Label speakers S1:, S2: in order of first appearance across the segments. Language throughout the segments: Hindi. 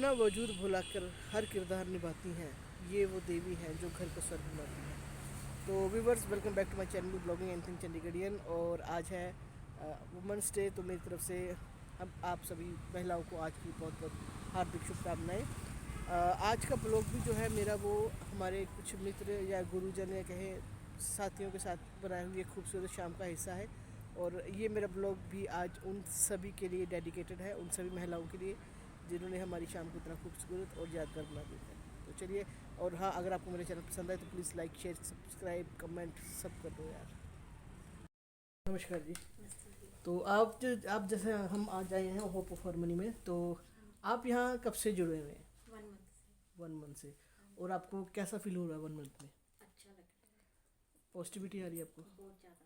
S1: अपना वजूद भुलाकर हर किरदार निभाती हैं, ये वो देवी हैं जो घर को स्वर्ग बनाती हैं। तो viewers, welcome back to my channel blogging anything Chandigarhian. और आज है वुमेंस डे, तो मेरी तरफ से हम आप सभी महिलाओं को आज की बहुत बहुत हार्दिक शुभकामनाएं। आज का ब्लॉग भी जो है मेरा, वो हमारे कुछ मित्र या गुरुजन या कहें साथियों के साथ बनाए हुए खूबसूरत शाम का हिस्सा है। और ये मेरा ब्लॉग भी आज उन सभी के लिए डेडिकेटेड है, उन सभी महिलाओं के लिए जिन्होंने हमारी शाम को इतना खूबसूरत और यादगार बना दी है। तो चलिए, और हाँ, अगर आपको मेरे चैनल पसंद आए तो please like, share, subscribe, comment सब कर दो यार। नमस्कार जी। तो आप जैसे हम आज आए हैं होप ऑफ हारमोनी में, तो आप यहाँ कब से जुड़े हुए हैं?
S2: 1 मंथ से।
S1: 1 मंथ से। और आपको कैसा फील हो रहा है 1 मंथ में?
S2: अच्छा लग रहा है।
S1: पॉजिटिविटी आ रही है आपको?
S2: बहुत ज़्यादा,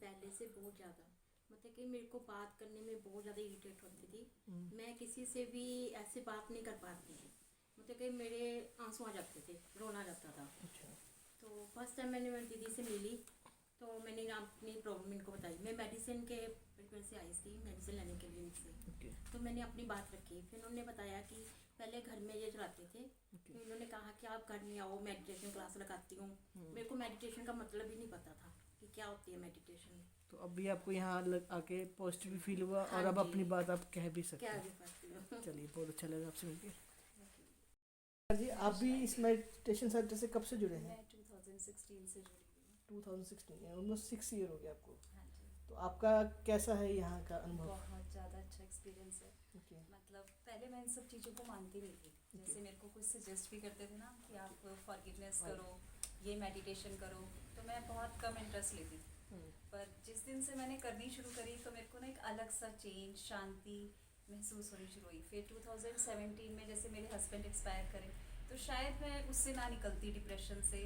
S2: पहले से बहुत ज़्यादा। मतलब कि मेरे को बात करने में बहुत ज़्यादा इरिटेट होती थी। मैं किसी से भी ऐसे बात नहीं कर पाती थी। मतलब कि मेरे आंसू आ जाते थे, रोना आ जाता था।
S1: अच्छा।
S2: तो फर्स्ट टाइम मैंने मेरी दीदी से मिली, तो मैंने अपनी प्रॉब्लम इनको बताई। मैं मेडिसिन के ट्रीटमेंट से आई थी, मेडिसिन लेने के लिए इनसे।
S1: ओके।
S2: तो मैंने अपनी बात रखी। फिर उन्होंने बताया कि पहले घर में ये चलाते थे। तो उन्होंने कहा कि आप घर में आओ, मेडिटेशन क्लास लगाती हूँ। मेरे को मेडिटेशन का मतलब ही नहीं पता था कि क्या होती है मेडिटेशन।
S1: तो अभी आपको यहाँ आके पॉजिटिव फील हुआ, और
S2: हाँ
S1: अब
S2: जी।
S1: अपनी बात आप कह भी सकते
S2: क्या
S1: हैं।
S2: भी करती हूँ।
S1: चलिए, बहुत अच्छा लगा आपसे मिलके। जी, आप भी इस मेडिटेशन सेंटर से कब से जुड़े हैं?
S2: मैं 2016 से जुड़ी हुई हूँ।
S1: 2016 ऑलमोस्ट 6 ईयर हो गया आपको।
S2: हाँ जी।
S1: तो आपका कैसा है यहाँ का अनुभव?
S2: बहुत ज़्यादा अच्छा एक्सपीरियंस है।
S1: ओके।
S2: मतलब पहले मैं इन सब चीज़ों को मानती नहीं थी। जैसे मेरे को कुछ सजेस्ट भी करते थे ना कि आप फॉरगिवनेस करो, ये मेडिटेशन करो, तो मैं बहुत कम इंटरेस्ट लेती थी। पर जिस दिन से मैंने करनी शुरू करी तो मेरे को ना एक अलग सा चेंज, शांति महसूस होनी शुरू हुई। फिर 2017 में जैसे मेरे हस्बैंड एक्सपायर करे, तो शायद मैं उससे ना निकलती, डिप्रेशन से।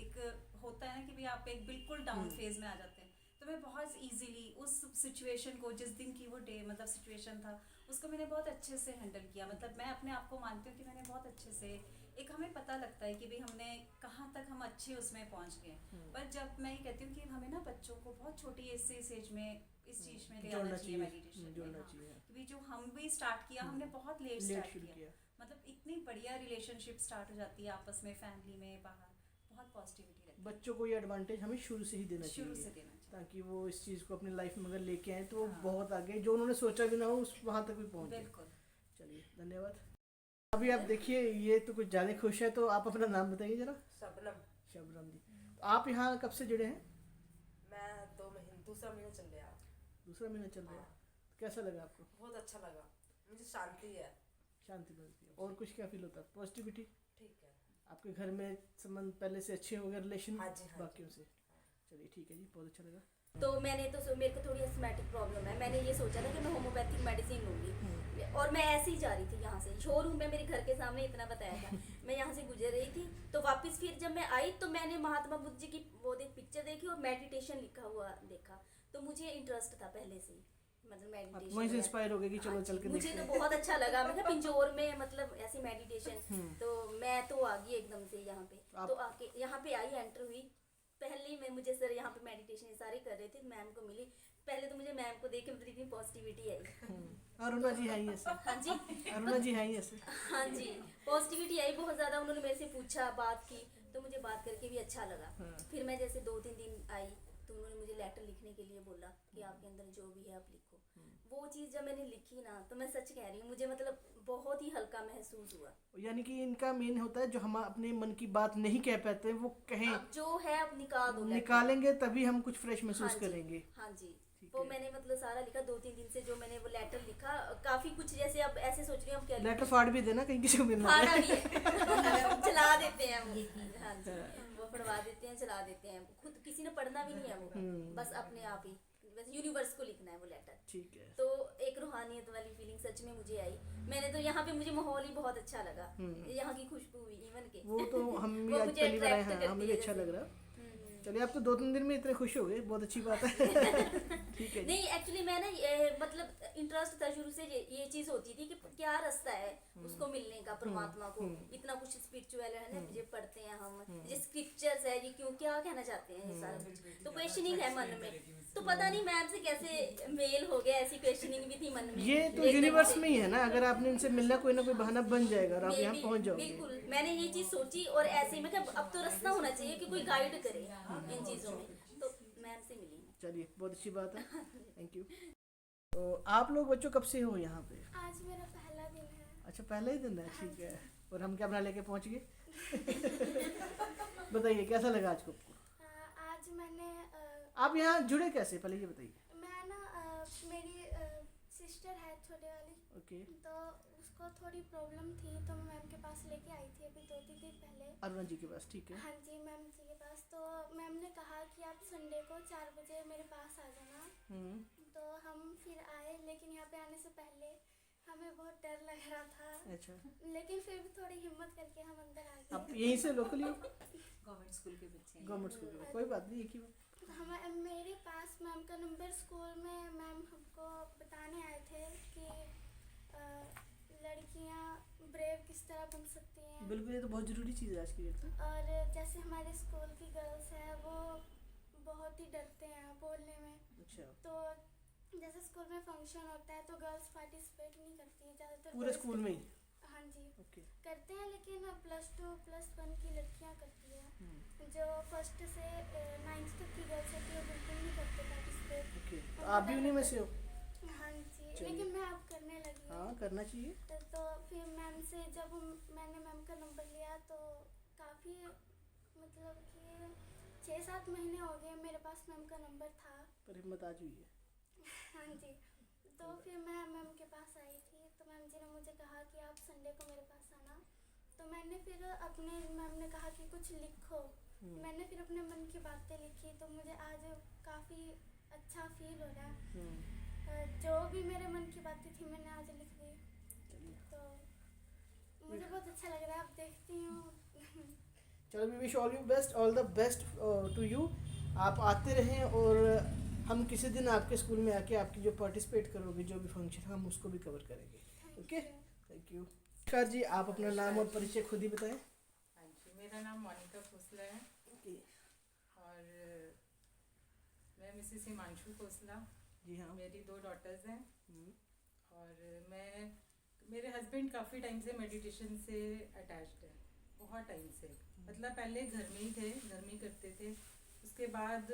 S2: एक होता है ना कि भाई आप एक बिल्कुल डाउन फेज में आ जाते हैं। तो मैं बहुत इजीली उस सिचुएशन को, जिस दिन की वो डे मतलब सिचुएशन था, उसको मैंने बहुत अच्छे से हैंडल किया। मतलब मैं अपने आप को मानती हूँ कि मैंने बहुत अच्छे से, एक हमें पता लगता है कि भाई हमने कहाँ तक हम अच्छे उसमें पहुँच गए। पर जब मैं ये कहती हूँ कि हमें ना बच्चों को बहुत छोटी एज से, इस एज में इस चीज़ में ले आना चाहिए, मेडिटेशन
S1: जोड़ना
S2: में। हाँ,
S1: चाहिए।
S2: कि भाई जो हम भी स्टार्ट किया, हमने बहुत लेट
S1: लेट
S2: स्टार्ट
S1: शुरू
S2: किया।
S1: किया।
S2: मतलब इतनी बढ़िया रिलेशनशिप स्टार्ट हो जाती है आपस में, फैमिली में, बाहर बहुत पॉजिटिविटी रहती है।
S1: बच्चों को ये एडवांटेज हमें शुरू से ही देना
S2: शुरू
S1: चाहिए,
S2: से देना चाहिए,
S1: ताकि वो इस चीज़ को अपनी लाइफ में अगर लेके आए तो वो
S2: हाँ।
S1: बहुत आगे, जो उन्होंने सोचा भी ना हो, उस वहाँ तक भी पहुँचे।
S2: बिल्कुल।
S1: चलिए, धन्यवाद। अभी आप देखिए, ये तो कुछ ज़्यादा खुश है, तो आप अपना नाम बताइए जरा।
S3: शबनम।
S1: शबनम जी, तो आप यहाँ कब से जुड़े हैं?
S3: मैं 2 महीने, दूसरा महीना चल रहा है।
S1: दूसरा महीना चल रहा है। तो कैसा लगा आपको?
S3: बहुत अच्छा लगा, मुझे शांति है।
S1: शांति मिलती है। और कुछ क्या फील होता है? पॉजिटिविटी?
S3: ठीक है।
S1: आपके घर में संबंध पहले से अच्छे हो गए, रिलेशन
S3: हाँ जी, हाँ जी।
S1: बाकियों से? चलिए, ठीक है जी, बहुत अच्छा लगा।
S4: तो मेरे को थोड़ी एस्थमेटिक प्रॉब्लम है। मैंने ये सोचा था कि मैं होम्योपैथिक मेडिसिन लूँगी, और मैं ऐसे ही जा रही थी यहाँ से। शोरूम में मेरे घर के सामने इतना बताया था। मैं यहाँ से गुजर रही थी, तो वापस फिर जब मैं आई तो मैंने महात्मा बुद्ध जी की वो पिक्चर देखी और मेडिटेशन लिखा हुआ देखा। तो मुझे इंटरेस्ट था पहले से ही, मतलब
S1: आप
S4: मेडिटेशन
S1: वहीं से
S4: में।
S1: इंस्पायर हो गए कि चलो
S4: हाँ
S1: चल
S4: जी,
S1: के
S4: मुझे
S1: देखते
S4: तो
S1: हैं।
S4: बहुत अच्छा लगा। मैं कहा पिंजौर में मतलब ऐसी मेडिटेशन, तो मैं तो आ गई एकदम से यहाँ पे।
S1: आप-
S4: तो आके यहाँ पे आई, एंटर हुई। पहले में मुझे सर यहाँ पे मेडिटेशन सारे कर रहे थे, मैम को मिली। पहले तो मुझे मैम को देख के मतलब इतनी पॉजिटिविटी आई।
S1: अरुणा जी हैं ही ऐसे।
S4: हाँ जी।
S1: अरुणा जी हैं ही ऐसे।
S4: हाँ जी, पॉजिटिविटी आई बहुत ज़्यादा। उन्होंने मेरे से पूछा, बात की, तो मुझे बात करके भी अच्छा लगा। फिर मैं जैसे 2-3 दिन आई, तो उन्होंने मुझे लेटर लिखने के लिए बोला कि आपके अंदर जो भी है आप लिखो। वो चीज़ जब मैंने लिखी ना, तो मैं सच कह रही हूँ, मुझे मतलब बहुत ही हल्का महसूस हुआ।
S1: यानी कि इनका मेन होता है, जो हम अपने मन की बात नहीं कह पाते वो कहें,
S4: अब जो है अब निकाल दो,
S1: निकालेंगे तभी हम कुछ फ्रेश महसूस
S4: हाँ जी,
S1: करेंगे।
S4: हाँ जी।
S1: ठीक
S4: वो
S1: है।
S4: मैंने मतलब सारा लिखा 2-3 दिन से। जो मैंने वो लेटर लिखा, काफी कुछ जैसे अब ऐसे सोच रही हूँ अब क्या
S1: लेटर
S4: लिखूं।
S1: फाड़ भी देना, कहीं किसी को मिलना
S4: फाड़ा
S1: है।
S4: नहीं है। चला देते हैं वो। हाँ जी, वो पढ़वा देते हैं, चला देते हैं। खुद किसी ने पढ़ना भी नहीं है वो, बस अपने आप ही बस यूनिवर्स को लिखना है वो लेटर।
S1: ठीक है।
S4: तो एक रूहानियत वाली फीलिंग सच में मुझे आई। मैंने तो यहाँ पे, मुझे माहौल ही बहुत अच्छा लगा। यहाँ की खुशबू हुई इवन के,
S1: वो तो हम भी
S4: वो
S1: आज
S4: मुझे
S1: पहली बार आए
S4: attract
S1: हैं,
S4: करती
S1: हमें भी
S4: है
S1: अच्छा
S4: जैसे।
S1: लग रहा है। चलिए, आप तो 2-3 दिन में इतने खुश हो गए, बहुत अच्छी बात है। ठीक है जी।
S4: नहीं एक्चुअली मैं ना मतलब इंटरेस्ट था शुरू से, ये चीज होती थी कि क्या रास्ता है उसको मिलने का, परमात्मा को। इतना कुछ स्पिरिचुअल है ना, ये पढ़ते हैं हम, ये स्क्रिप्चर्स है, ये क्यों क्या कहना चाहते हैं, ये सारा कुछ तो क्वेश्चनिंग है मन में। तो पता नहीं मैम से कैसे मेल हो गया, ऐसी क्वेश्चनिंग भी थी मन में।
S1: ये तो
S4: एकदम
S1: यूनिवर्स
S4: से।
S1: में ही है ना, अगर आपने इनसे मिलना, कोई ना कोई बहाना बन जाएगा और आप यहाँ
S4: Maybe,
S1: पहुँच जाओगे।
S4: बिल्कुल मैंने ये चीज सोची और ऐसे ही मैं कहा अब तो रास्ता होना चाहिए कि कोई गाइड करे इन चीजों में, तो मैम से मिली मैं।
S1: चलिए, बहुत अच्छी बात है, थैंक यू। तो आप लोग बच्चों कब से हो यहाँ पे?
S5: आज मेरा पहला दिन है।
S1: अच्छा, पहला ही दिन है, ठीक है। और हम क्या बना लेके पहुँच गए? बताइए कैसा लगा आज को आपको?
S5: आज मैंने
S1: आप यहाँ जुड़े कैसे, पहले ये बताइए।
S5: मैं ना मेरी सिस्टर है छोटे वाली,
S1: ओके।
S5: तो उसको थोड़ी प्रॉब्लम थी तो मैं मैम के पास लेके आई थी अभी 2-3 दिन पहले।
S1: अरुणा जी के पास, ठीक है।
S5: हाँ जी, मैम जी के पास। तो मैम ने कहा कि आप संडे को 4 बजे मेरे पास आ जाना। तो हम फिर आए, लेकिन यहाँ पे आने से पहले हमें बहुत डर लग रहा था,
S1: अच्छा,
S5: लेकिन फिर भी थोड़ी हिम्मत करके हम अंदर आ
S1: आप
S5: गए।
S1: यहीं से लोकल ही हो?
S2: गवर्नमेंट स्कूल के बच्चे हैं।
S1: गवर्नमेंट स्कूल में, कोई बात नहीं, एक ही बात।
S5: हम मेरे पास मैम का नंबर स्कूल में मैम हमको बताने आए थे कि लड़कियां ब्रेव किस तरह बन सकती हैं।
S1: बिल्कुल, ये तो बहुत ज़रूरी चीज़ है आज की डेट में।
S5: और जैसे हमारे स्कूल की गर्ल्स हैं वो बहुत ही डरते हैं बोलने में।
S1: अच्छा,
S5: तो जैसे स्कूल में फंक्शन होता है तो गर्ल्स पार्टिसिपेट नहीं करती हैं ज़्यादातर।
S1: पूरे स्कूल में ही?
S5: हाँ जी,
S1: ओके।
S5: करते हैं, लेकिन +2 +1 की लड़कियां करती हैं। जो 1st से 9th तक की गर्ल्स होती है वो बिल्कुल नहीं करते पार्टिसिपेट।
S1: ओके, तो आप भी उन्हीं में से हो?
S5: हाँ जी,
S1: चलिए।
S5: लेकिन मैं अब करने लगी हूँ।
S1: हाँ, करना चाहिए।
S5: तो फिर मैम से जब मैंने मैम का नंबर लिया तो काफ़ी मतलब कि 6-7 महीने हो गए मेरे पास मैम का नंबर था।
S1: पर हिम्मत आज हुई है।
S5: हाँ जी, तो फिर मैं मैम के पास आई थी तो मैम जी ने मुझे कहा कि आप संडे को मेरे पास आना। तो मैंने फिर अपने, मैम ने कहा कि कुछ लिखो। मैंने फिर अपने मन की बातें लिखी तो मुझे आज काफ़ी अच्छा फील हो रहा है। जो भी मेरे मन की बातें थी मैंने आज लिख दी, तो मुझे बहुत अच्छा लग रहा है। अब देखती हूँ।
S1: चलो, we wish all you best, all the best to you. आप आते रहें और हम किसी दिन आपके स्कूल में आके आपकी जो पार्टिसिपेट करोगे, जो भी फंक्शन, हम उसको भी कवर करेंगे। Okay, thank you. नमस्कार जी, आप अपना नाम और परिचय खुद ही बताएं।
S6: हाँ जी, मेरा नाम मोनिका खोसला है
S1: ओके
S6: और मैं मिसेस हिमांशु खोसला।
S1: जी हाँ।
S6: मेरी 2 डॉटर्स हैं और मेरे हस्बैंड काफ़ी टाइम से मेडिटेशन से अटैच्ड है, बहुत टाइम से। मतलब पहले घर में ही थे, घर में ही करते थे। उसके बाद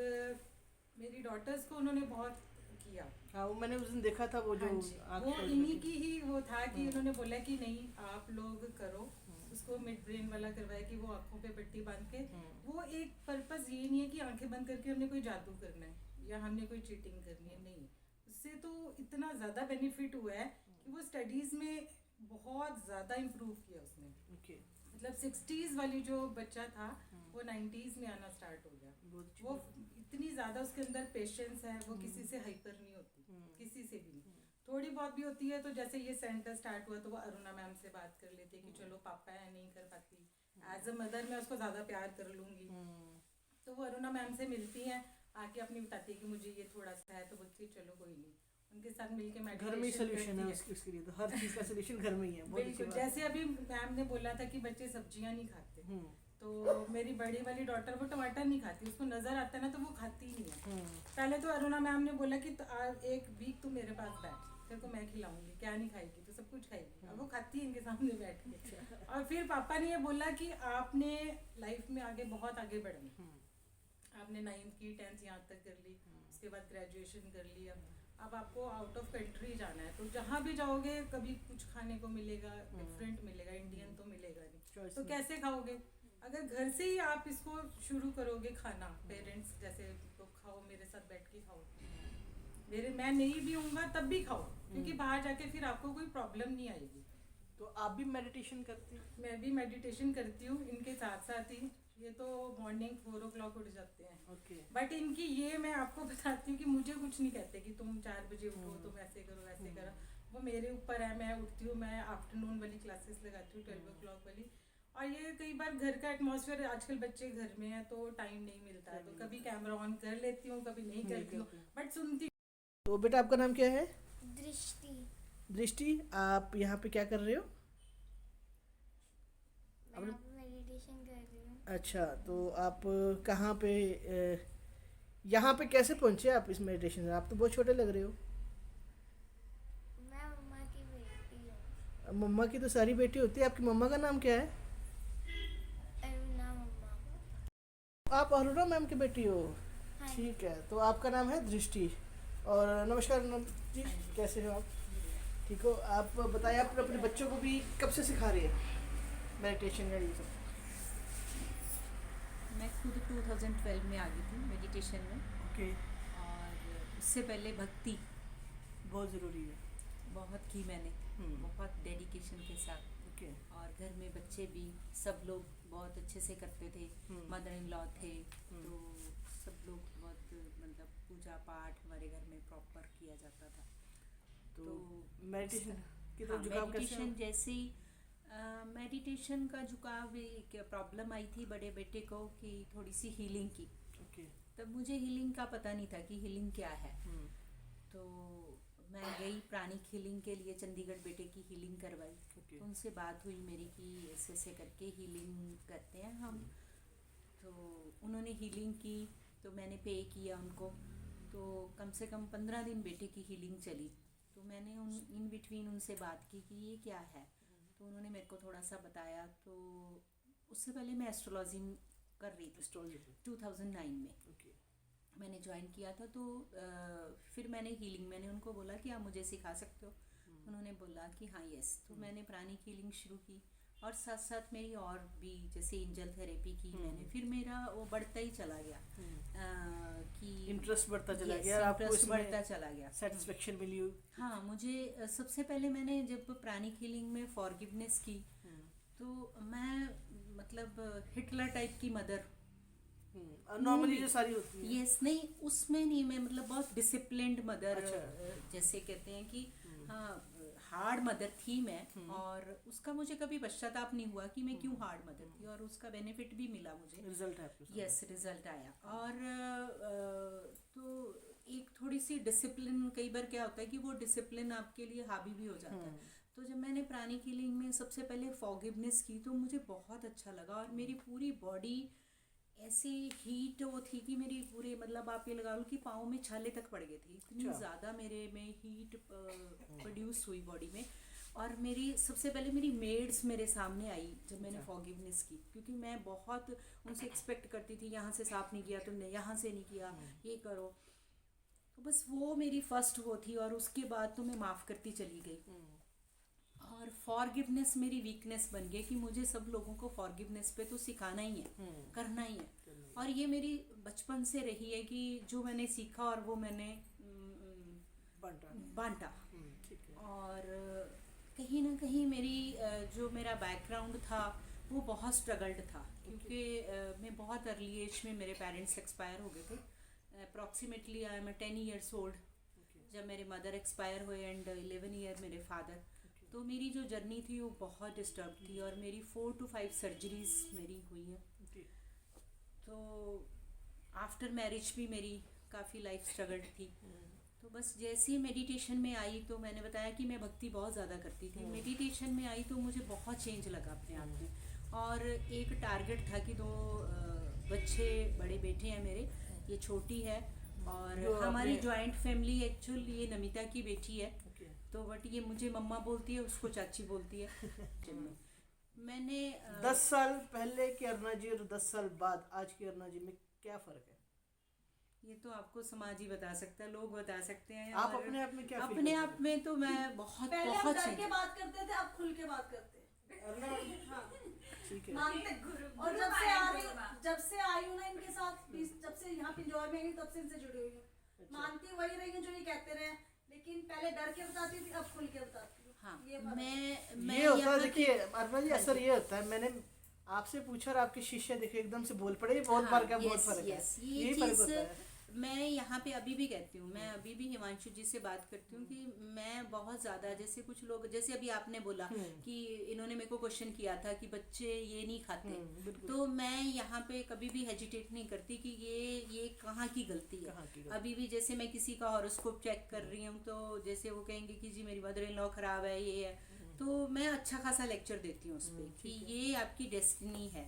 S6: मेरी डॉटर्स को उन्होंने बहुत किया।
S1: हाँ, वो मैंने उस दिन देखा था, वो जो
S6: हाँ जी,
S1: आँख
S6: वो
S1: खोल
S6: इन्हीं
S1: रही थी।
S6: की ही वो था कि उन्होंने बोला कि नहीं आप लोग करो। उसको मिड ब्रेन वाला करवाया कि वो आंखों पे पट्टी बांध के। वो एक पर्पस ये नहीं है कि आंखें बंद करके हमने कोई जादू करना है या हमने कोई चीटिंग करनी है, नहीं। उससे तो इतना ज़्यादा बेनिफिट हुआ है कि वो स्टडीज़ में बहुत ज़्यादा इम्प्रूव किया उसने।
S1: ओके,
S6: मतलब 60s वाली जो बच्चा था वो 90s में आना स्टार्ट हो गया।
S1: बहुत अच्छी
S6: वो
S1: बात है।
S6: इतनी ज़्यादा उसके अंदर पेशेंस है, वो किसी से हाइपर नहीं होती, किसी से भी नहीं। थोड़ी बहुत भी होती है तो जैसे ये सेंटर स्टार्ट हुआ तो वो अरुणा मैम से बात कर लेती है कि चलो पापा है नहीं कर पाती, एज अ मदर मैं उसको ज़्यादा प्यार कर लूँगी। तो वो अरुणा मैम से मिलती हैं, आके अपनी बताती है कि मुझे ये थोड़ा सा है, तो बोलती है चलो कोई नहीं, उनके साथ मिलके
S1: घर में ही सोल्यूशन है उसके लिए, तो हर चीज़ का सोल्यूशन घर में ही है। बहुत अच्छी
S6: बिल्कुल,
S1: बात है।
S6: जैसे अभी मैम ने बोला था कि बच्चे सब्जियां नहीं खाते, तो मेरी बड़ी वाली डॉटर वो टमाटर नहीं खाती, उसको नजर आता है ना तो वो खाती ही नहीं है। पहले तो अरुणा मैम ने बोला कि एक वीक तू मेरे पास बैठ, तेरे को मैं खिलाऊंगी, क्या नहीं खाएगी तो सब कुछ खाएगी। अब वो खाती है इनके सामने बैठ के। और फिर पापा ने ये बोला कि आपने लाइफ में आगे बहुत आगे बढ़ना, आपने 9th की 10th यहाँ तक कर ली, उसके बाद ग्रेजुएशन कर ली, अब आपको आउट ऑफ कंट्री जाना है, तो जहाँ भी जाओगे कभी कुछ खाने को मिलेगा, डिफरेंट मिलेगा, इंडियन तो मिलेगा नहीं, तो कैसे खाओगे? अगर घर से ही आप इसको शुरू करोगे खाना, पेरेंट्स जैसे तो खाओ, मेरे साथ बैठ के खाओ, मैं नहीं भी हूँगा तब भी खाओ, क्योंकि बाहर जाके फिर आपको कोई प्रॉब्लम नहीं आएगी।
S1: तो आप भी मेडिटेशन करती हैं?
S6: मैं भी मेडिटेशन करती हूँ इनके साथ साथ ही। ये तो मॉर्निंग 4 o'clock उठ जाते हैं।
S1: ओके।
S6: बट इनकी ये मैं आपको बताती हूँ कि मुझे कुछ नहीं कहते कि तुम 4 बजे उठो, तुम ऐसे करो वैसे करो। वो मेरे ऊपर है, मैं उठती हूँ, मैं आफ्टरनून वाली क्लासेस लगाती हूँ 12 o'clock वाली, और ये कई बार घर का एटमॉस्फेयर, आजकल बच्चे घर में हैं तो टाइम नहीं मिलता है, तो कभी कैमरा ऑन कर लेती हूँ, कभी नहीं करती हूँ, बट सुनती।
S1: तो बेटा आपका नाम क्या है?
S5: दृष्टि।
S1: दृष्टि, आप यहाँ पे क्या कर रहे हो?
S5: मैं यहाँ पे मेडिटेशन कर रही हूँ।
S1: अच्छा, तो आप कहाँ पे यहाँ पे कैसे पहुँचे आप इस मेडिटेशन में? आप तो बहुत छोटे लग रहे हो।
S5: मैं मम्मा की बेटी हूँ।
S1: अब मम्मा की तो सारी बेटी होती है, आपकी मम्मा का नाम क्या है?
S5: अरुणा मम्मा।
S1: आप अरुणा मैम की बेटी हो?
S5: हाँ।
S1: ठीक है, तो आपका नाम है दृष्टि। और नमस्कार जी, कैसे हो आप? ठीक हो? आप बताइए, आप अपने बच्चों को भी कब से सिखा रही है मेडिटेशन या ये सब?
S2: मैं खुद 2012 में आ गई थी मेडिटेशन में,
S1: ओके,
S2: और उससे पहले भक्ति
S1: बहुत ज़रूरी है।
S2: बहुत की मैंने, बहुत डेडिकेशन के साथ।
S1: ओके,
S2: और घर में बच्चे भी सब लोग बहुत अच्छे से करते थे। मदर इन लॉ थे, तो सब लोग बहुत मतलब पूजा पाठ हमारे घर में प्रॉपर किया जाता था।
S1: तो मेडिटेशन की तो
S2: हाँ,
S1: झुकाव कैसे
S2: मेडिटेशन जैसे ही मेडिटेशन का झुकाव, एक प्रॉब्लम आई थी बड़े बेटे को कि थोड़ी सी हीलिंग की।
S1: ओके,
S2: तब मुझे हीलिंग का पता नहीं था कि हीलिंग क्या है। तो मैं गई प्राणिक हीलिंग के लिए, चंडीगढ़ बेटे की हीलिंग करवाई।
S1: ओके,
S2: तो उनसे बात हुई मेरी कि ऐसे ऐसे करके हीलिंग करते हैं हम। तो उन्होंने हीलिंग की, तो मैंने पे किया उनको। तो कम से कम 15 दिन बेटे की हीलिंग चली। तो मैंने उन इन बिटवीन उनसे बात की कि ये क्या है। तो उन्होंने मेरे को थोड़ा सा बताया। तो उससे पहले मैं एस्ट्रोलॉजी कर रही थी
S1: एस्ट्रोलॉजी।
S2: 2009 में
S1: ओके,
S2: मैंने ज्वाइन किया था। तो फिर मैंने हीलिंग, मैंने उनको बोला कि आप मुझे सिखा सकते हो। उन्होंने बोला कि हाँ यस। तो मैंने प्राणिक हीलिंग शुरू की, और साथ साथ मेरी और भी जैसे एंजल थेरेपी की मैंने। फिर मेरा वो बढ़ता ही चला गया कि
S1: इंटरेस्ट बढ़ता चला
S2: yes,
S1: गया और आपको
S2: इंटरेस्ट
S1: इसमें
S2: बढ़ता चला गया।
S1: सेटिस्फेक्शन मिली हो?
S2: हाँ, मुझे सबसे पहले मैंने जब प्राणिक हीलिंग में फॉरगिवनेस की, तो मैं मतलब हिटलर टाइप की मदर,
S1: नॉर्मली जो सारी होती है।
S2: यस नहीं, उसमें नहीं, मैं मतलब बहुत डिसिप्लिन्ड मदर,
S1: अच्छा।
S2: जैसे कहते हैं कि हाँ हार्ड मदर थी मैं। और उसका मुझे कभी पश्चाताप नहीं हुआ कि मैं क्यों हार्ड मदर थी, और उसका बेनिफिट भी मिला मुझे।
S1: रिजल्ट है आपके साथ?
S2: यस, रिजल्ट आया। और तो एक थोड़ी सी डिसिप्लिन, कई बार क्या होता है कि वो डिसिप्लिन आपके लिए हावी भी हो जाता है। तो जब मैंने प्राणिक हीलिंग में सबसे पहले फॉरगिवनेस की, तो मुझे बहुत अच्छा लगा। और मेरी पूरी बॉडी ऐसी हीट वो थी कि मेरी पूरे मतलब आप ये लगा लो कि पाँव में छाले तक पड़ गए थे। इतनी
S1: अच्छा।
S2: ज़्यादा मेरे में हीट प्रोड्यूस हुई बॉडी में। और मेरी सबसे पहले मेरी मेड्स मेरे सामने आई जब मैंने फॉरगिवनेस की, क्योंकि मैं बहुत उनसे एक्सपेक्ट करती थी, यहाँ से साफ नहीं किया तुमने, यहाँ से नहीं किया, ये करो। तो बस वो मेरी फर्स्ट वो थी, और उसके बाद तो मैं माफ़ करती चली गई। और फॉरगिवनेस मेरी वीकनेस बन गई कि मुझे सब लोगों को फॉरगिवनेस पे तो सिखाना ही है, करना ही है। और ये मेरी बचपन से रही है कि जो मैंने सीखा और वो मैंने बांटा।
S1: ठीक है।
S2: और कहीं ना कहीं मेरी जो मेरा बैकग्राउंड था वो बहुत स्ट्रगल्ड था, क्योंकि मैं बहुत अर्ली एज में मेरे पेरेंट्स एक्सपायर हो गए थे। Approximately I am 10 years old जब मेरे मदर एक्सपायर हुए, एंड 11 ईयर मेरे फादर। तो मेरी जो जर्नी थी वो बहुत डिस्टर्ब थी, और मेरी 4 to 5 सर्जरीज मेरी हुई है। तो आफ्टर मैरिज भी मेरी काफ़ी लाइफ स्ट्रगल्ड थी। तो बस जैसे ही मेडिटेशन में आई, तो मैंने बताया कि मैं भक्ति बहुत ज़्यादा करती थी। मेडिटेशन में आई तो मुझे बहुत चेंज लगा अपने आप में। और एक टारगेट था कि 2 बच्चे, बड़े बेटे हैं मेरे, ये छोटी है। और हमारी जॉइंट फैमिली, एक्चुअली ये नमिता की बेटी है। तो बट ये मुझे मम्मा बोलती है, उसको चाची बोलती है। मैंने
S1: 10 साल पहले की अरुणा जी और 10 साल बाद आज की अरुणा जी में क्या फ़र्क है?
S2: ये तो आपको समाज ही बता सकता है, लोग बता सकते हैं।
S1: आप
S2: और
S1: अपने आप में क्या feel
S2: अपने
S1: करते
S2: आप में तो मैं बहुत
S7: पहले हम
S2: बहुत
S7: डर के
S2: change-
S7: बात करते थे, अब खुल के बात करते हैं। हाँ,
S1: ठीक है।
S7: मानते। और जब से आई हूँ ना इनके साथ, जब से यहाँ पिंजौर में आई तब से इनसे जुड़ी हुई हूँ। मानती वही रही हूँ जो ये कहते रहे, लेकिन पहले डर के बताती थी, अब खुल के बताती हूँ।
S2: हाँ,
S7: ये बात
S2: मैं
S1: ये होता है,
S2: यहाँ
S1: देखिए अरुणा जी, असर ये होता है, मैंने आपसे पूछा और आपके शिष्य देखे एकदम से बोल पड़े, बहुत
S2: हाँ,
S1: फर्क है, बहुत
S2: yes,
S1: फर्क है।
S2: yes,
S1: यही
S2: ये
S1: फर्क
S2: चीज़
S1: होता है।
S8: मैं यहाँ पे अभी भी कहती हूँ, मैं अभी भी हिमांशु जी से बात करती हूँ कि मैं बहुत ज़्यादा, जैसे कुछ लोग, जैसे अभी आपने बोला कि इन्होंने मेरे को क्वेश्चन किया था कि बच्चे ये नहीं खाते, तो मैं यहाँ पे कभी भी हेजिटेट नहीं करती कि ये कहाँ की गलती है। अभी भी जैसे मैं किसी का हॉरोस्कोप चेक कर रही हूँ तो जैसे वो कहेंगे कि जी मेरी मदर इन लॉ खराब है, ये है, तो मैं अच्छा खासा लेक्चर देती हूँ उस पर कि ये आपकी डेस्टिनी है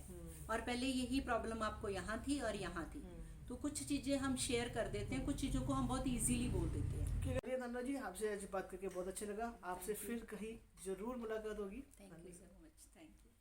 S8: और पहले यही प्रॉब्लम आपको यहाँ थी और यहाँ थी। तो कुछ चीज़ें हम शेयर कर देते हैं, कुछ चीज़ों को हम बहुत इजीली बोल देते हैं।
S1: चलिए नंदा जी, आपसे आज बात करके बहुत अच्छा लगा। आपसे फिर कहीं जरूर मुलाकात होगी।